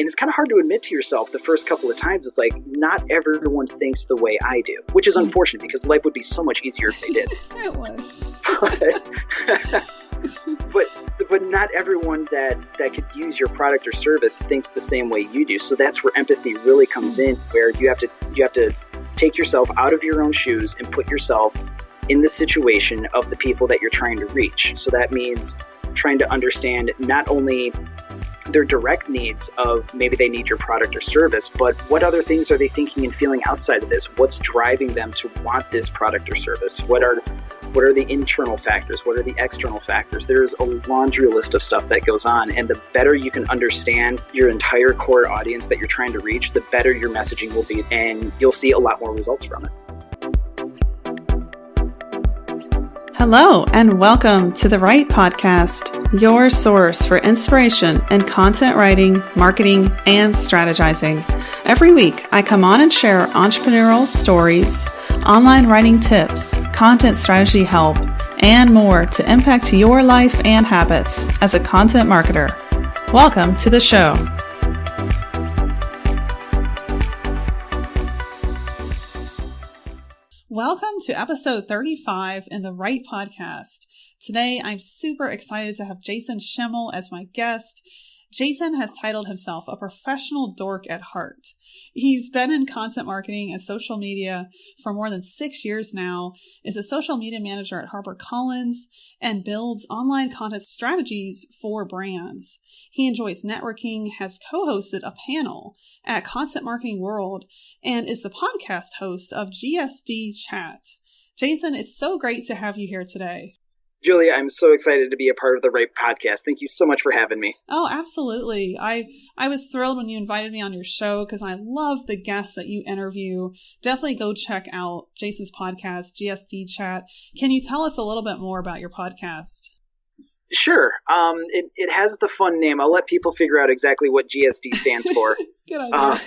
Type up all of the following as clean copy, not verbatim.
And it's kind of hard to admit to yourself the first couple of times. It's like, not everyone thinks the way I do, which is unfortunate because life would be so much easier if they did. It would. But not everyone that could use your product or service thinks the same way you do. So that's where empathy really comes in, where you have to take yourself out of your own shoes and put yourself in the situation of the people that you're trying to reach. So that means trying to understand not only their direct needs of maybe they need your product or service, but what other things are they thinking and feeling outside of this? What's driving them to want this product or service? What are the internal factors? What are the external factors? There's a laundry list of stuff that goes on. And the better you can understand your entire core audience that you're trying to reach, the better your messaging will be. And you'll see a lot more results from it. Hello, and welcome to The Right Podcast, your source for inspiration in content writing, marketing, and strategizing. Every week, I come on and share entrepreneurial stories, online writing tips, content strategy help, and more to impact your life and habits as a content marketer. Welcome to the show. Welcome to episode 35 in the Right Podcast. Today, I'm super excited to have Jason Schemmel as my guest. Jason has titled himself a professional dork at heart. He's been in content marketing and social media for more than 6 years now, is a social media manager at HarperCollins, and builds online content strategies for brands. He enjoys networking, has co-hosted a panel at Content Marketing World, and is the podcast host of GSD Chat. Jason, it's so great to have you here today. Julia, I'm so excited to be a part of the Right Podcast. Thank you so much for having me. Oh, absolutely. I was thrilled when you invited me on your show because I love the guests that you interview. Definitely go check out Jason's podcast, GSD Chat. Can you tell us a little bit more about your podcast? Sure. It has the fun name. I'll let people figure out exactly what GSD stands for. Good idea.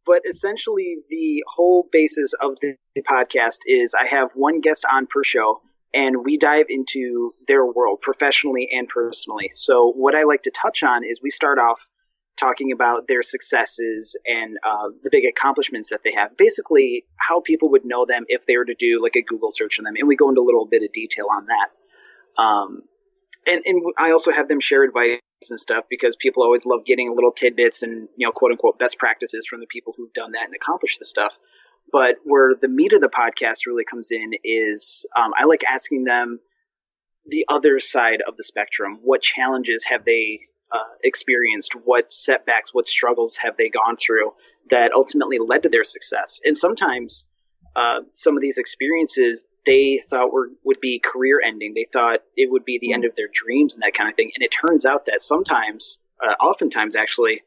But essentially, the whole basis of the podcast is I have one guest on per show, and we dive into their world professionally and personally. So what I like to touch on is we start off talking about their successes and the big accomplishments that they have, basically how people would know them if they were to do like a Google search on them. And we go into a little bit of detail on that. And I also have them share advice and stuff because people always love getting little tidbits and, quote unquote, best practices from the people who've done that and accomplished the stuff. But where the meat of the podcast really comes in is I like asking them the other side of the spectrum. What challenges have they experienced? What setbacks, what struggles have they gone through that ultimately led to their success? And sometimes some of these experiences they thought would be career ending. They thought it would be the end of their dreams and that kind of thing. And it turns out that sometimes, oftentimes actually,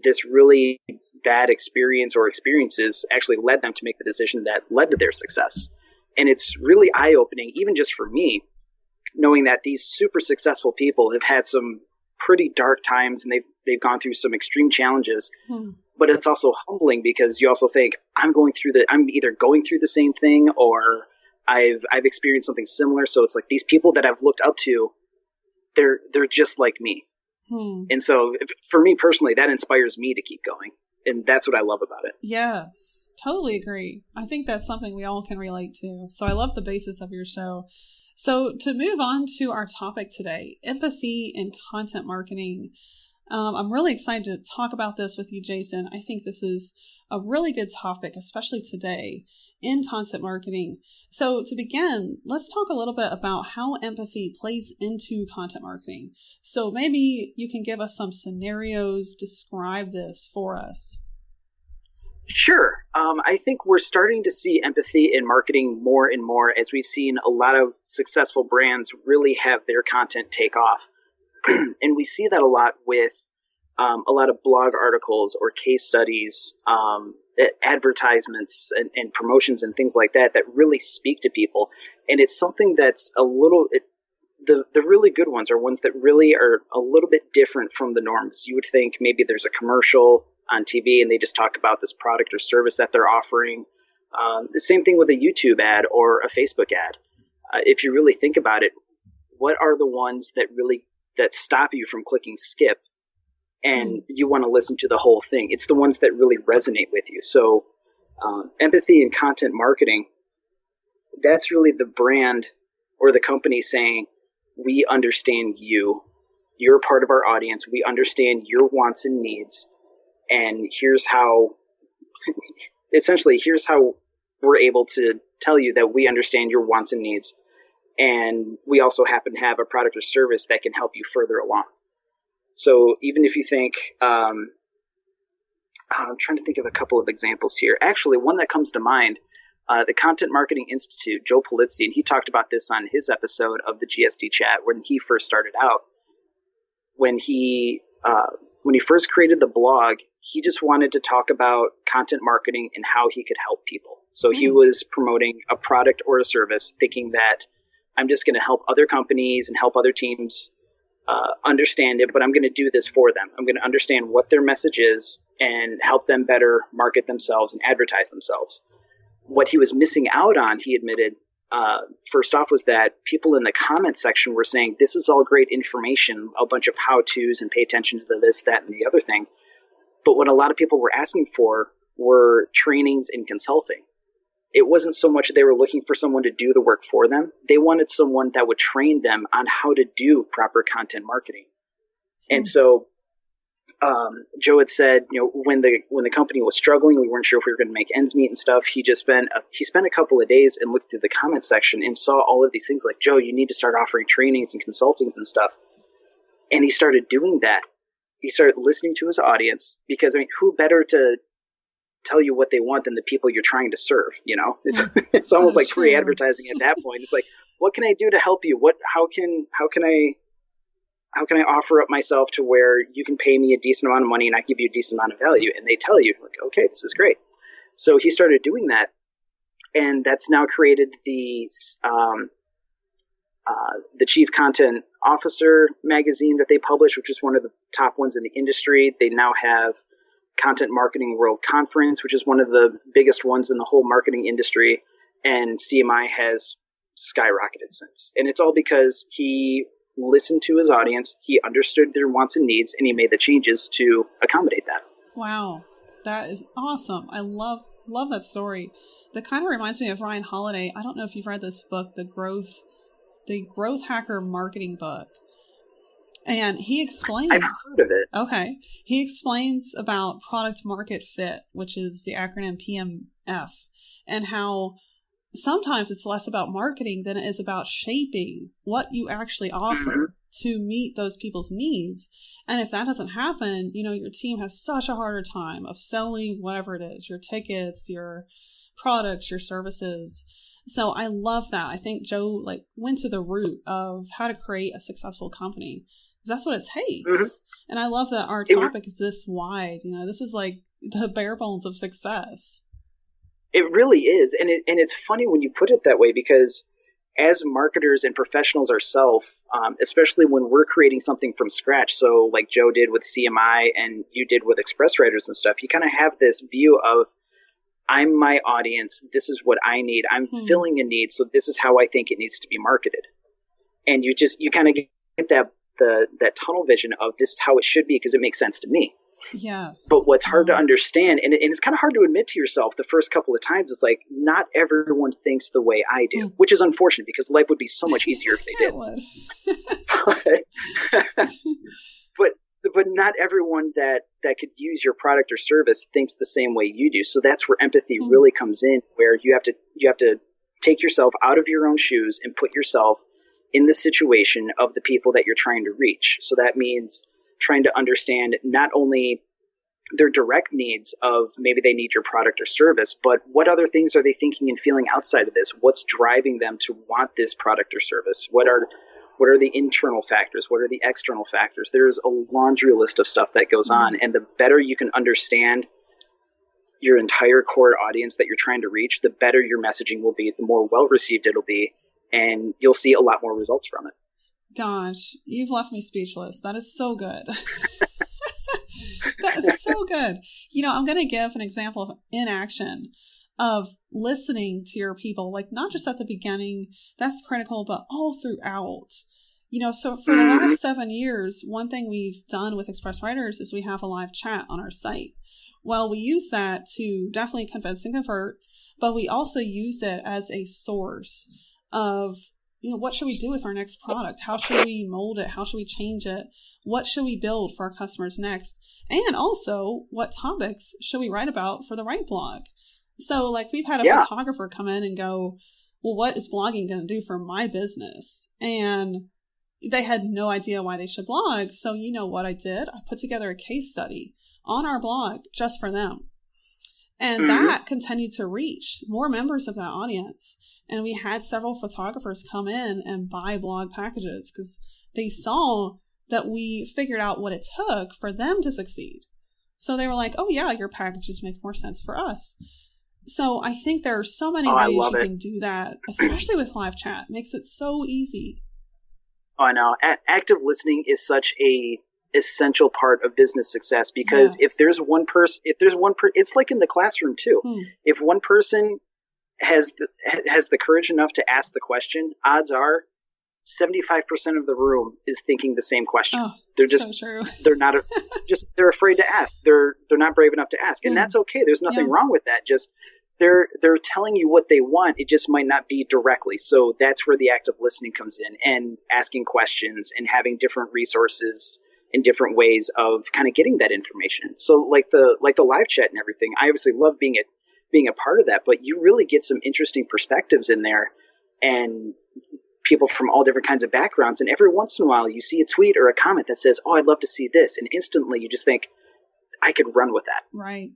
this really bad experience or experiences actually led them to make the decision that led to their success. And it's really eye-opening, even just for me, knowing that these super successful people have had some pretty dark times and they've gone through some extreme challenges. But it's also humbling because you also think I'm either going through the same thing or I've experienced something similar. So it's like these people that I've looked up to, they're just like me. And so for me personally, that inspires me to keep going. And that's what I love about it. Yes, totally agree. I think that's something we all can relate to. So I love the basis of your show. So to move on to our topic today, empathy in content marketing. I'm really excited to talk about this with you, Jason. I think this is a really good topic, especially today in content marketing. So to begin, let's talk a little bit about how empathy plays into content marketing. So maybe you can give us some scenarios, describe this for us. Sure. I think we're starting to see empathy in marketing more and more as we've seen a lot of successful brands really have their content take off. And we see that a lot with a lot of blog articles or case studies, advertisements and promotions and things like that really speak to people. And it's something that's the really good ones are ones that really are a little bit different from the norms. You would think maybe there's a commercial on TV and they just talk about this product or service that they're offering. The same thing with a YouTube ad or a Facebook ad. If you really think about it, what are the ones that really that stop you from clicking skip, and you want to listen to the whole thing. It's the ones that really resonate with you. So empathy and content marketing, that's really the brand or the company saying, we understand you. You're a part of our audience. We understand your wants and needs. And here's how we're able to tell you that we understand your wants and needs. And we also happen to have a product or service that can help you further along. So even if you think, I'm trying to think of a couple of examples here. Actually, one that comes to mind, the Content Marketing Institute, Joe Polizzi, and he talked about this on his episode of the GSD Chat when he first started out. When he first created the blog, he just wanted to talk about content marketing and how he could help people. So he was promoting a product or a service, thinking that I'm just going to help other companies and help other teams understand it, but I'm going to do this for them. I'm going to understand what their message is and help them better market themselves and advertise themselves. What he was missing out on, he admitted, first off, was that people in the comment section were saying, this is all great information, a bunch of how-tos and pay attention to this, that, and the other thing. But what a lot of people were asking for were trainings and consulting. It wasn't so much they were looking for someone to do the work for them. They wanted someone that would train them on how to do proper content marketing. And so Joe had said, when the company was struggling, we weren't sure if we were going to make ends meet and stuff. He spent a couple of days and looked through the comment section and saw all of these things like, Joe, you need to start offering trainings and consultings and stuff. And he started doing that. He started listening to his audience because, who better to tell you what they want than the people you're trying to serve? It's almost like free advertising at that point. It's like, what can I do to help you? How can I offer up myself to where you can pay me a decent amount of money and I give you a decent amount of value? And they tell you, like, okay, this is great. So he started doing that, and that's now created the Chief Content Officer magazine that they publish, which is one of the top ones in the industry. They now have Content Marketing World Conference, which is one of the biggest ones in the whole marketing industry, and CMI has skyrocketed since. And it's all because he listened to his audience, he understood their wants and needs, and he made the changes to accommodate that. Wow, that is awesome. I love that story. That kind of reminds me of Ryan Holiday. I don't know if you've read this book, the Growth Hacker Marketing book. And he explains... I've heard of it. Okay. He explains about product market fit, which is the acronym PMF, and how sometimes it's less about marketing than it is about shaping what you actually offer to meet those people's needs. And if that doesn't happen, your team has such a harder time of selling whatever it is, your tickets, your products, your services. So I love that. I think Joe went to the root of how to create a successful company. That's what it takes. And I love that our topic is this wide. This is like the bare bones of success. It really is. And it's funny when you put it that way, because as marketers and professionals ourselves, especially when we're creating something from scratch, so like Joe did with CMI and you did with Express Writers and stuff, you kind of have this view of, I'm my audience, this is what I need, I'm filling a need, so this is how I think it needs to be marketed. And you kind of get that tunnel vision of, this is how it should be because it makes sense to me. Yes. But what's hard to understand, and it's kind of hard to admit to yourself the first couple of times, is like, not everyone thinks the way I do, which is unfortunate because life would be so much easier if they did. But not everyone that could use your product or service thinks the same way you do. So that's where empathy really comes in, where you have to take yourself out of your own shoes and put yourself in the situation of the people that you're trying to reach. So that means trying to understand not only their direct needs of maybe they need your product or service, but what other things are they thinking and feeling outside of this? What's driving them to want this product or service? What are the internal factors? What are the external factors? There's a laundry list of stuff that goes on. And the better you can understand your entire core audience that you're trying to reach, the better your messaging will be, the more well-received it'll be, and you'll see a lot more results from it. Gosh, you've left me speechless. That is so good. That is so good. I'm going to give an example of inaction, of listening to your people, like not just at the beginning, that's critical, but all throughout. So for the last 7 years, one thing we've done with Express Writers is we have a live chat on our site. Well, we use that to definitely convince and convert, but we also used it as a source of, what should we do with our next product? How should we mold it? How should we change it? What should we build for our customers next? And also, what topics should we write about for the Write blog? So we've had a photographer come in and go, well, what is blogging going to do for my business? And they had no idea why they should blog. So you know what I did? I put together a case study on our blog just for them. And that continued to reach more members of that audience. And we had several photographers come in and buy blog packages because they saw that we figured out what it took for them to succeed. So they were like, oh yeah, your packages make more sense for us. So I think there are so many ways you can do that, especially with live chat. It makes it so easy. Oh, I know. Active listening is such a essential part of business success because if there's one person, it's like in the classroom too. If one person has the courage enough to ask the question, odds are 75% of the room is thinking the same question. Oh, they're just, so true. they're not, they're afraid to ask. They're not brave enough to ask. And that's okay. There's nothing wrong with that. Just, they're telling you what they want. It just might not be directly. So that's where the active listening comes in, and asking questions and having different resources and different ways of kind of getting that information. So like the live chat and everything, I obviously love being a part of that, but you really get some interesting perspectives in there and people from all different kinds of backgrounds. And every once in a while you see a tweet or a comment that says, oh, I'd love to see this. And instantly you just think, I could run with that. Right.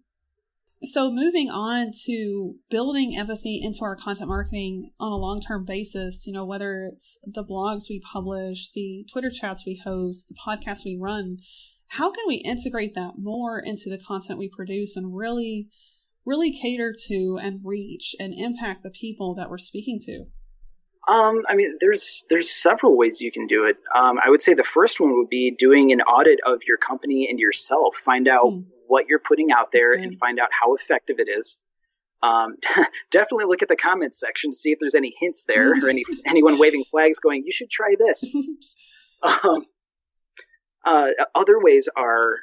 So moving on to building empathy into our content marketing on a long-term basis, whether it's the blogs we publish, the Twitter chats we host, the podcasts we run, how can we integrate that more into the content we produce and really cater to and reach and impact the people that we're speaking to? There's several ways you can do it. I would say the first one would be doing an audit of your company and yourself. Find out what you're putting out there and find out how effective it is. Definitely look at the comments section to see if there's any hints there or anyone waving flags going, you should try this. Other ways are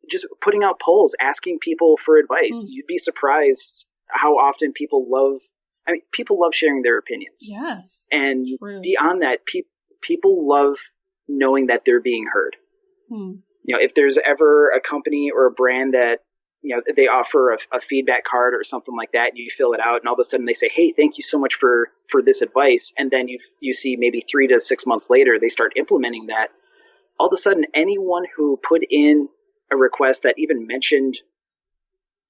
just putting out polls, asking people for advice. You'd be surprised how often people love sharing their opinions. Yes. And beyond that, people love knowing that they're being heard. If there's ever a company or a brand that, they offer a feedback card or something like that, and you fill it out and all of a sudden they say, hey, thank you so much for this advice. And then you see maybe 3 to 6 months later, they start implementing that. All of a sudden, anyone who put in a request that even mentioned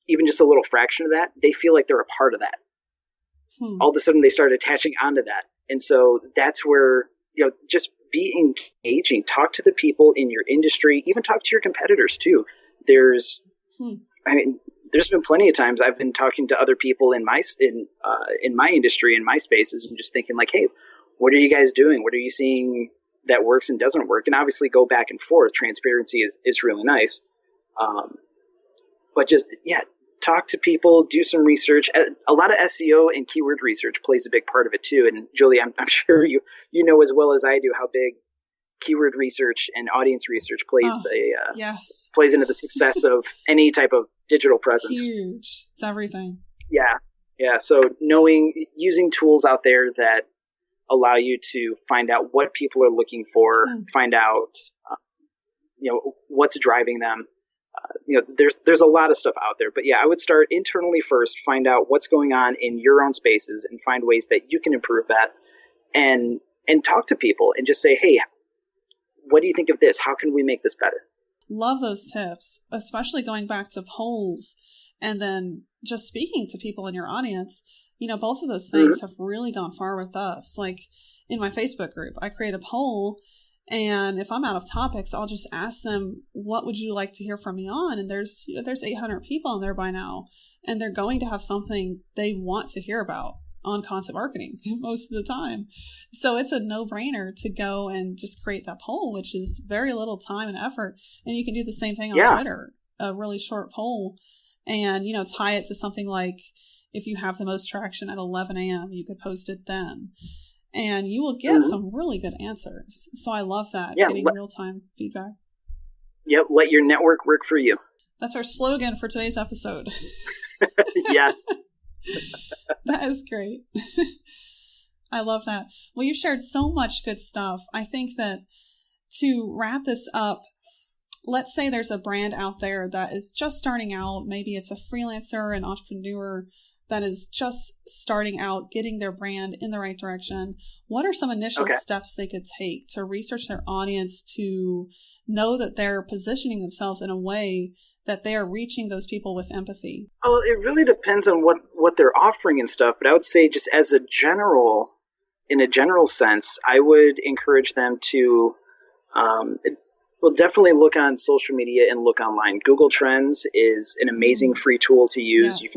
even just a little fraction of that, they feel like they're a part of that. All of a sudden they start attaching onto that. And so that's where, just be engaging, talk to the people in your industry, even talk to your competitors too. There's been plenty of times I've been talking to other people in my industry, in my spaces, and just thinking like, hey, what are you guys doing? What are you seeing that works and doesn't work? And obviously go back and forth. Transparency is really nice. But just, talk to people, do some research. A lot of SEO and keyword research plays a big part of it too. And Julie, I'm sure you know as well as I do how big keyword research and audience research plays into the success of any type of digital presence. Huge. It's everything. Yeah. So using tools out there that allow you to find out what people are looking for, find out, what's driving them. There's a lot of stuff out there, but I would start internally first, find out what's going on in your own spaces and find ways that you can improve that, and talk to people and just say, hey, what do you think of this? How can we make this better? Love those tips, especially going back to polls and then just speaking to people in your audience. Both of those things have really gone far with us. Like in my Facebook group, I create a poll, and if I'm out of topics, I'll just ask them, what would you like to hear from me on? And there's 800 people in there by now, and they're going to have something they want to hear about on content marketing most of the time. So it's a no-brainer to go and just create that poll, which is very little time and effort. And you can do the same thing on Twitter, a really short poll, and, tie it to something like, if you have the most traction at 11 a.m., you could post it then. and you will get some really good answers. So I love that, getting real-time feedback. Yep, let your network work for you. That's our slogan for today's episode. Yes. That is great. I love that. Well, you've shared so much good stuff. I think that to wrap this up, let's say there's a brand out there that is just starting out. Maybe it's a freelancer, an entrepreneur that is just starting out, getting their brand in the right direction. What are some initial steps they could take to research their audience, to know that they're positioning themselves in a way that they are reaching those people with empathy? Oh, it really depends on what they're offering and stuff. But I would say, just as a general, in a general sense, I would encourage them to, definitely look on social media and look online. Google Trends is an amazing free tool to use. Yes. You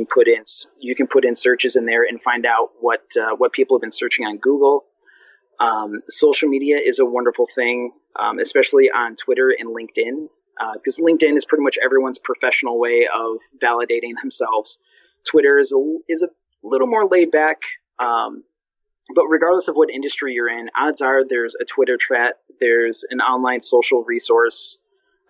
can put in searches in there and find out what people have been searching on Google. Social media is a wonderful thing, especially on Twitter and LinkedIn. Because LinkedIn is pretty much everyone's professional way of validating themselves. Twitter is a little more laid back, but regardless of what industry you're in, odds are there's a Twitter chat, there's an online social resource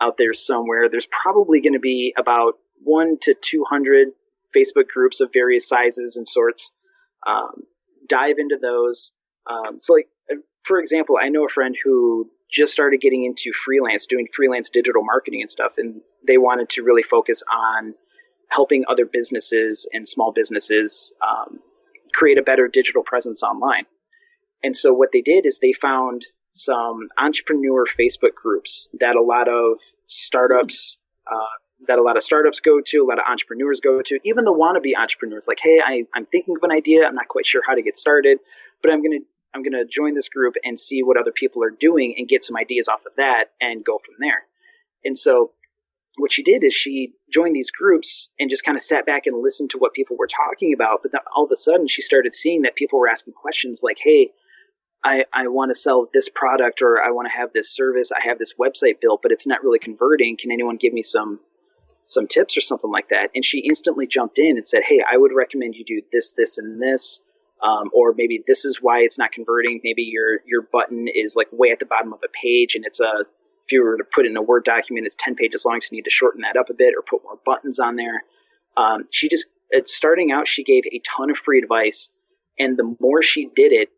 out there somewhere. There's probably going to be about 100 to 200 Facebook groups of various sizes and sorts. Dive into those. For example, I know a friend who just started getting into doing freelance digital marketing and stuff. And they wanted to really focus on helping other businesses and small businesses create a better digital presence online. And so what they did is they found some entrepreneur Facebook groups that a lot of startups go to, a lot of entrepreneurs go to, even the wannabe entrepreneurs. Like, hey, I'm thinking of an idea. I'm not quite sure how to get started, but I'm going to join this group and see what other people are doing and get some ideas off of that and go from there. And so what she did is she joined these groups and just kind of sat back and listened to what people were talking about. But then all of a sudden she started seeing that people were asking questions like, hey, I want to sell this product, or I want to have this service. I have this website built, but it's not really converting. Can anyone give me some tips or something like that? And she instantly jumped in and said, hey, I would recommend you do this, this, and this. Or maybe this is why it's not converting. Maybe your button is like way at the bottom of a page, and if you were to put it in a Word document, it's 10 pages long, so you need to shorten that up a bit or put more buttons on there. Starting out, she gave a ton of free advice, and the more she did it,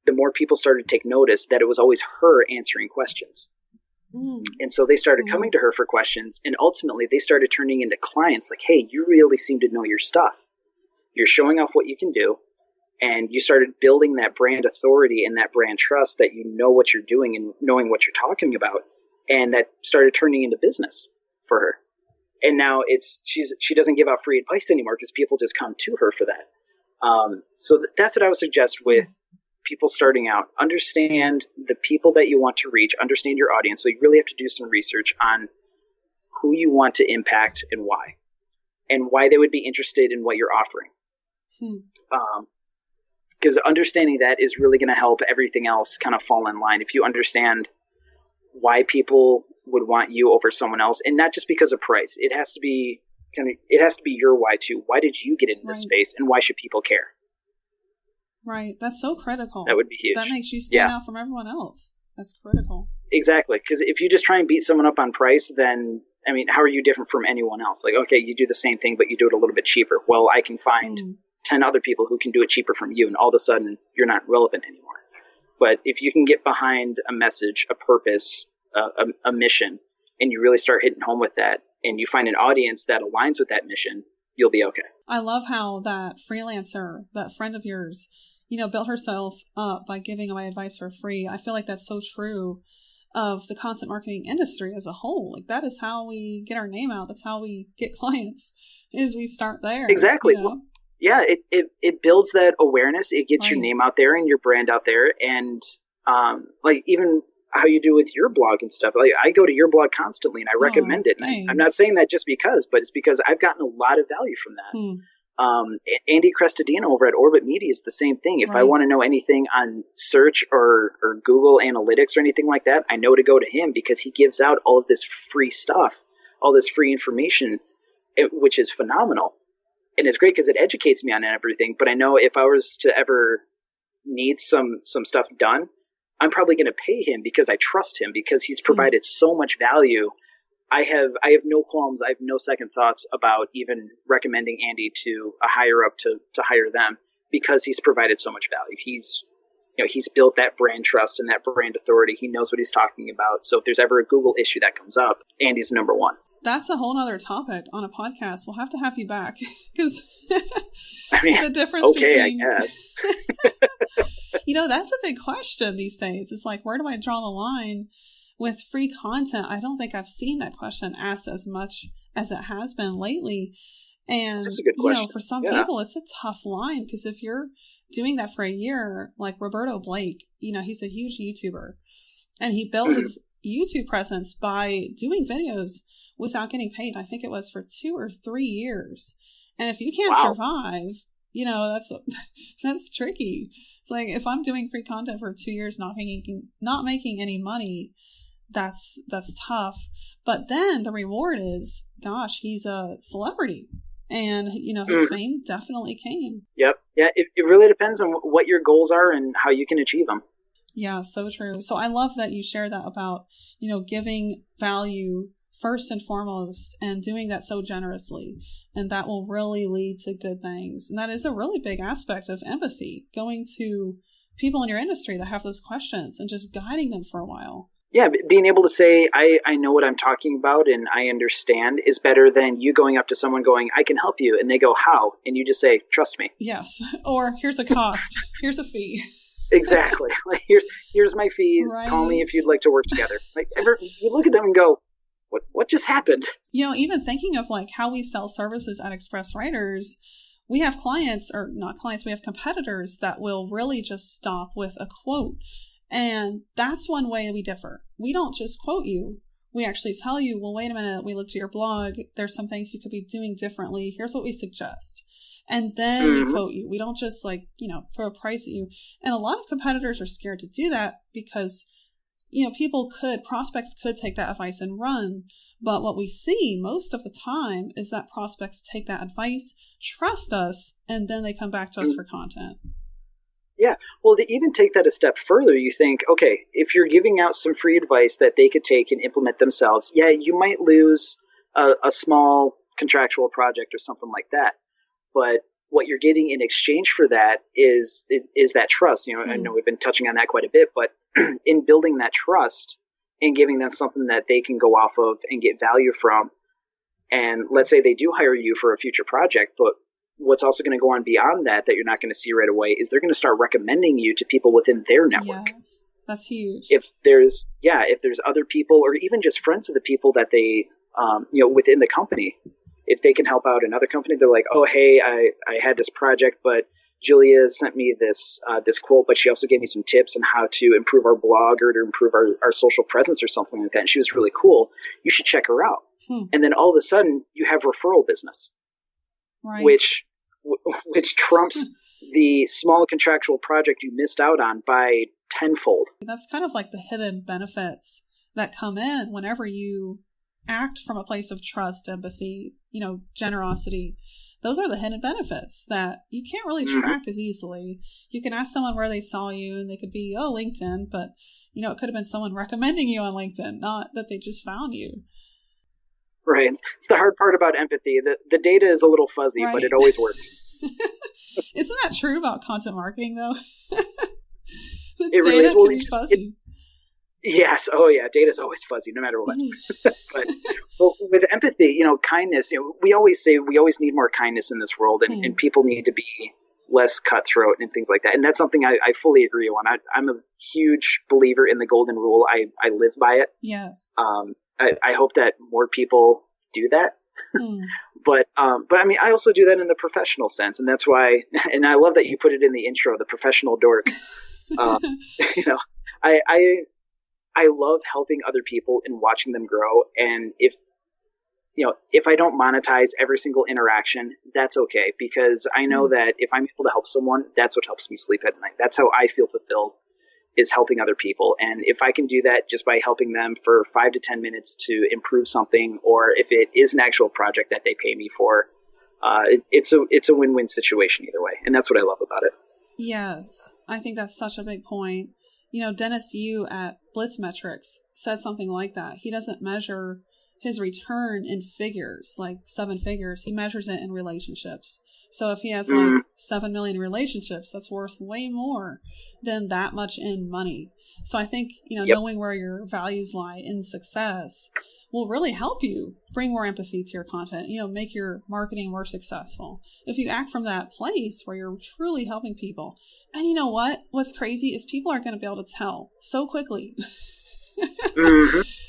the more people started to take notice that it was always her answering questions. And so they started coming to her for questions, and ultimately they started turning into clients. Like, hey, you really seem to know your stuff. You're showing off what you can do. And you started building that brand authority and that brand trust that you know what you're doing and knowing what you're talking about. And that started turning into business for her. And now she doesn't give out free advice anymore because people just come to her for that. So that's what I would suggest with people starting out. Understand the people that you want to reach, understand your audience. So you really have to do some research on who you want to impact and why they would be interested in what you're offering. Because understanding that is really going to help everything else kind of fall in line. If you understand why people would want you over someone else, and not just because of price, it has to be your why too. Why did you get into this space, and why should people care? Right. That's so critical. That would be huge. That makes you stand out from everyone else. That's critical. Exactly. Because if you just try and beat someone up on price, then, I mean, how are you different from anyone else? Like, okay, you do the same thing, but you do it a little bit cheaper. Well, I can find 10 other people who can do it cheaper from you, and all of a sudden you're not relevant anymore. But if you can get behind a message, a purpose, a mission, and you really start hitting home with that, and you find an audience that aligns with that mission, you'll be okay. I love how that freelancer, that friend of yours, built herself up by giving away advice for free. I feel like that's so true of the content marketing industry as a whole. Like, that is how we get our name out. That's how we get clients, is we start there. Exactly. Yeah, it builds that awareness. It gets your name out there and your brand out there. And even how you do with your blog and stuff. Like, I go to your blog constantly and I recommend it. And I'm not saying that just because, but it's because I've gotten a lot of value from that. Andy Crestodino over at Orbit Media is the same thing. If I want to know anything on search or Google Analytics or anything like that, I know to go to him because he gives out all of this free stuff, all this free information, which is phenomenal. And it's great because it educates me on everything. But I know if I was to ever, needs some stuff done, I'm probably going to pay him because I trust him, because he's provided so much value. I have no qualms. I have no second thoughts about even recommending Andy to a higher up to hire them, because he's provided so much value. He's built that brand trust and that brand authority. He knows what he's talking about. So if there's ever a Google issue that comes up, Andy's number one. That's a whole other topic on a podcast. We'll have to have you back, because the difference between... I guess. That's a big question these days. It's like, where do I draw the line with free content? I don't think I've seen that question asked as much as it has been lately. And, that's a good question. For some people, it's a tough line, because if you're doing that for a year, like Roberto Blake, he's a huge YouTuber, and he built his YouTube presence by doing videos without getting paid. I think it was for 2 or 3 years. And if you can't survive, that's tricky. It's like, if I'm doing free content for 2 years, not making any money, that's tough. But then the reward is, gosh, he's a celebrity. And, his fame definitely came. Yep. Yeah, it really depends on what your goals are and how you can achieve them. Yeah, so true. So I love that you share that about, giving value first and foremost, and doing that so generously. And that will really lead to good things. And that is a really big aspect of empathy, going to people in your industry that have those questions and just guiding them for a while. Yeah, being able to say, I know what I'm talking about and I understand, is better than you going up to someone going, I can help you. And they go, how? And you just say, trust me. Yes. Or here's a cost. Here's a fee. Exactly. Like, here's my fees. Right. Call me if you'd like to work together. Like, you look at them and go, what just happened? Even thinking of like how we sell services at Express Writers, we have clients, or not clients, we have competitors that will really just stop with a quote. And that's one way we differ. We don't just quote you. We actually tell you, well, wait a minute, we looked at your blog. There's some things you could be doing differently. Here's what we suggest. And then we quote you. We don't just throw a price at you. And a lot of competitors are scared to do that because, prospects could take that advice and run. But what we see most of the time is that prospects take that advice, trust us, and then they come back to us for content. Yeah. Well, to even take that a step further, you think, okay, if you're giving out some free advice that they could take and implement themselves, yeah, you might lose a small contractual project or something like that. But what you're getting in exchange for that is that trust. I know we've been touching on that quite a bit, but in building that trust and giving them something that they can go off of and get value from. And let's say they do hire you for a future project, but what's also going to go on beyond that you're not going to see right away is they're going to start recommending you to people within their network. Yes, that's huge. If there's other people, or even just friends of the people that they, within the company, if they can help out another company, they're like, oh, hey, I had this project, but Julia sent me this quote, but she also gave me some tips on how to improve our blog or to improve our social presence or something like that. And she was really cool. You should check her out. And then all of a sudden you have referral business, right, which trumps the small contractual project you missed out on by tenfold. That's kind of like the hidden benefits that come in whenever you act from a place of trust, empathy, generosity. Those are the hidden benefits that you can't really track as easily. You can ask someone where they saw you and they could be, LinkedIn, but it could have been someone recommending you on LinkedIn, not that they just found you. Right. It's the hard part about empathy. The data is a little fuzzy, right, but it always works. Isn't that true about content marketing, though? It really is. Well, fuzzy. Yes. Oh, yeah. Data is always fuzzy, no matter what. But with empathy, kindness, we always say we always need more kindness in this world, and people need to be less cutthroat and things like that. And that's something I fully agree on. I'm a huge believer in the golden rule. I live by it. Yes. I hope that more people do that. But I mean, I also do that in the professional sense. And that's why, and I love that you put it in the intro, the professional dork. I love helping other people and watching them grow. And if I don't monetize every single interaction, that's okay. Because I know that if I'm able to help someone, that's what helps me sleep at night. That's how I feel fulfilled, is helping other people. And if I can do that just by helping them for 5 to 10 minutes to improve something, or if it is an actual project that they pay me for, it's a win-win situation either way. And that's what I love about it. Yes, I think that's such a big point. Dennis Yu at Blitzmetrics said something like that. He doesn't measure his return in figures, like 7 figures. He measures it in relationships. So if he has like 7 million relationships, that's worth way more than that much in money. So I think, knowing where your values lie in success will really help you bring more empathy to your content, make your marketing more successful. If you act from that place where you're truly helping people. And you know what? What's crazy is people are going to be able to tell so quickly.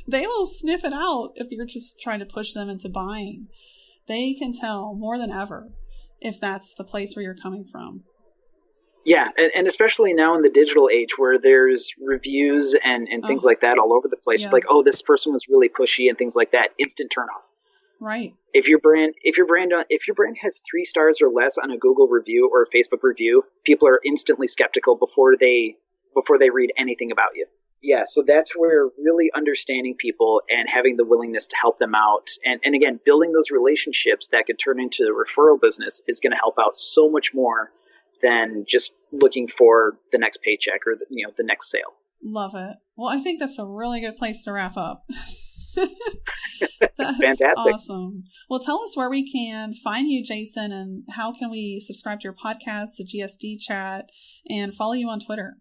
They will sniff it out if you're just trying to push them into buying. They can tell more than ever if that's the place where you're coming from. Yeah, and especially now in the digital age where there's reviews and things like that all over the place. Yes. Like, oh, this person was really pushy and things like that. Instant turn off. Right. If your brand has 3 stars or less on a Google review or a Facebook review, people are instantly skeptical before they read anything about you. Yeah, so that's where really understanding people and having the willingness to help them out and again, building those relationships that could turn into a referral business is going to help out so much more than just looking for the next paycheck or the next sale. Love it. Well, I think that's a really good place to wrap up. That's fantastic. Awesome. Well, tell us where we can find you, Jason, and how can we subscribe to your podcast, the GSD chat, and follow you on Twitter?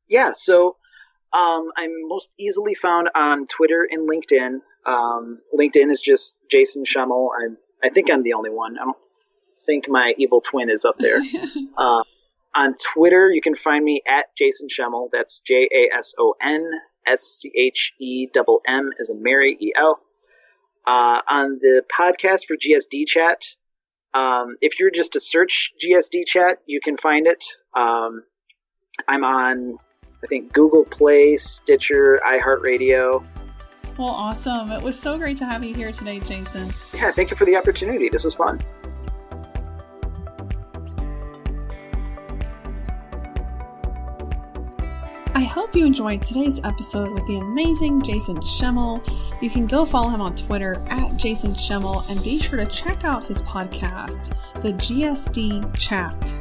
Yeah, so I'm most easily found on Twitter and LinkedIn. LinkedIn is just Jason Schemmel. I think I'm the only one. I don't think my evil twin is up there. On Twitter, you can find me at Jason Schemmel. That's JASONSCHEMM as in Mary, EL. On the podcast for GSD Chat, if you're just to search GSD Chat, you can find it. I'm on, I think, Google Play, Stitcher, iHeartRadio. Well, awesome. It was so great to have you here today, Jason. Yeah, thank you for the opportunity. This was fun. I hope you enjoyed today's episode with the amazing Jason Schemmel. You can go follow him on Twitter at Jason Schemmel and be sure to check out his podcast, the GSD Chat.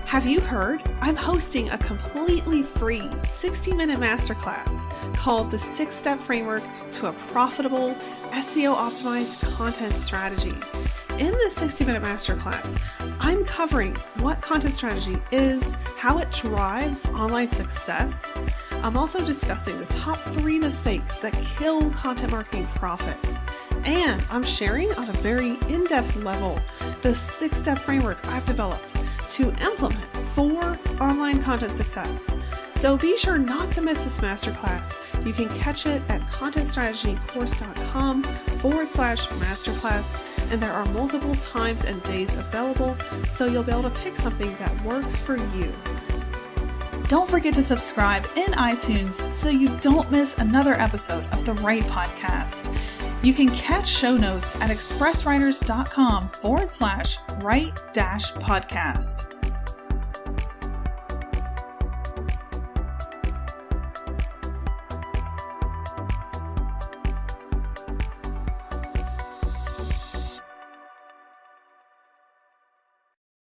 Have you heard? I'm hosting a completely free 60-minute masterclass called the 6-Step Framework to a Profitable SEO-Optimized Content Strategy. In this 60-minute masterclass, I'm covering what content strategy is, how it drives online success. I'm also discussing the top 3 mistakes that kill content marketing profits. And I'm sharing on a very in-depth level the 6-step framework I've developed to implement for online content success. So be sure not to miss this masterclass. You can catch it at contentstrategycourse.com/masterclass. And there are multiple times and days available, so you'll be able to pick something that works for you. Don't forget to subscribe in iTunes so you don't miss another episode of the Right Podcast. You can catch show notes at expresswriters.com/right-podcast.